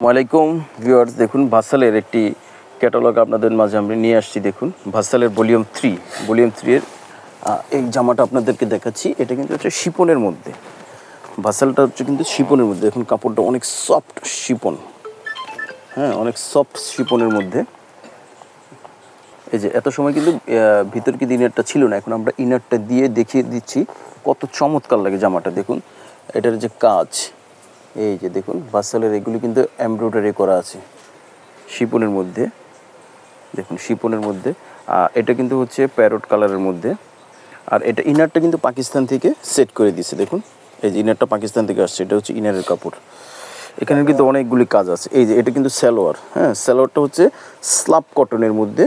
ওয়ালাইকুম ভিউয়ার্স, দেখুন ভার্সালের একটি ক্যাটালগ আপনাদের মাঝে আমরা নিয়ে আসছি। দেখুন ভার্সালের ভলিউম 3 এর এই জামাটা আপনাদেরকে দেখাচ্ছি। এটা কিন্তু হচ্ছে শিপনের মধ্যে, ভার্সালটা হচ্ছে কিন্তু শিপনের মধ্যে। দেখুন কাপড়টা অনেক সফট শিপন, হ্যাঁ অনেক সফট শিপনের মধ্যে। এই যে এত সময় কিন্তু ভিতর কিন্তু ইনারটা ছিল না, এখন আমরা ইনারটা দিয়ে দেখিয়ে দিচ্ছি কত চমৎকার লাগে জামাটা। দেখুন এটার যে কাজ, এই যে দেখুন ভার্সালের এগুলি কিন্তু এমব্রয়ডারি করা আছে শিপনের মধ্যে। দেখুন শিপনের মধ্যে এটা কিন্তু হচ্ছে প্যারট কালারের মধ্যে। আর এটা ইনারটা কিন্তু পাকিস্তান থেকে সেট করে দিয়েছে। দেখুন এই যে ইনারটা পাকিস্তান থেকে আসছে, এটা হচ্ছে ইনারের কাপড়। এখানে কিন্তু অনেকগুলি কাজ আছে। এই যে এটা কিন্তু সালোয়ার, হ্যাঁ সালোয়ারটা হচ্ছে স্লাব কটনের মধ্যে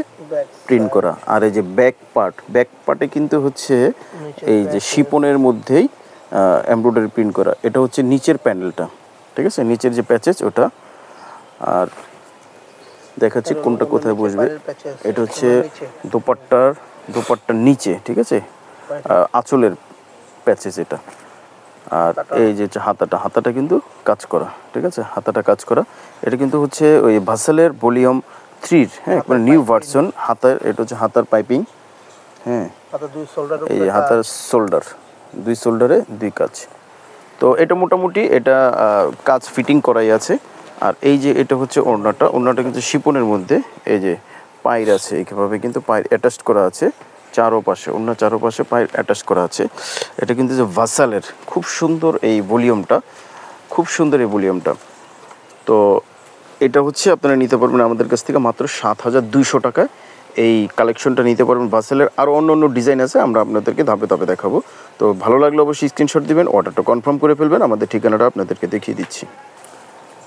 প্রিন্ট করা। আর এই যে ব্যাক পার্টে কিন্তু হচ্ছে এই যে শিপনের মধ্যেই এমব্রয়ডারি প্রিন্ট করা। এটা হচ্ছে নিচের প্যানেলটা, ঠিক আছে, নিচের যে প্যাচেস ওটা। আর দেখাচ্ছি কোনটা কোথায় বসবে। এটা হচ্ছে দোপাট্টার নিচে, ঠিক আছে, আঁচলের প্যাচেস এটা। আর এই যে হাতাটা কিন্তু কাজ করা, ঠিক আছে, হাতাটা কাজ করা। এটা কিন্তু হচ্ছে ওই ভার্সালের ভলিউম 3, হ্যাঁ মানে নিউ ভার্সন। হাতার এটা হচ্ছে হাতার পাইপিং, হ্যাঁ এই হাতার শোল্ডার, 2 শোল্ডারে 2 কাজ। তো এটা মোটামুটি এটা কাজ ফিটিং করাই আছে। আর এই যে এটা হচ্ছে ওড়নাটা কিন্তু শিপনের মধ্যে। এই যে পায়ের আছে, এইভাবে কিন্তু পায়ের অ্যাটাচ করা আছে চারোপাশে, ওড়নার চারোপাশে পায়ের অ্যাটাচ করা আছে। এটা কিন্তু যে ভার্সালের খুব সুন্দর এই ভলিউমটা, খুব সুন্দর এই ভলিউমটা। তো এটা হচ্ছে আপনারা নিতে পারবেন আমাদের কাছ থেকে মাত্র 7,200 টাকায়। এই কালেকশনটা নিতে পারবেন ভার্সালের। আরও অন্য ডিজাইন আছে, আমরা আপনাদেরকে ধাপে ধাপে দেখাবো। তো ভালো লাগলে অবশ্যই স্ক্রিনশট দিবেন, অর্ডারটা কনফার্ম করে ফেলবেন। আমাদের ঠিকানাটা আপনাদেরকে দেখিয়ে দিচ্ছি।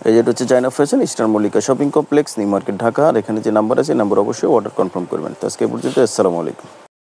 এই যেটা হচ্ছে China fashion, star Mallika shopping complex, new market, Dhaka. আর এখানে যে নাম্বার আছে নাম্বার অবশ্যই অর্ডার কনফার্ম করবেন। তো আজকে পর্যন্ত আসসালামু আলাইকুম।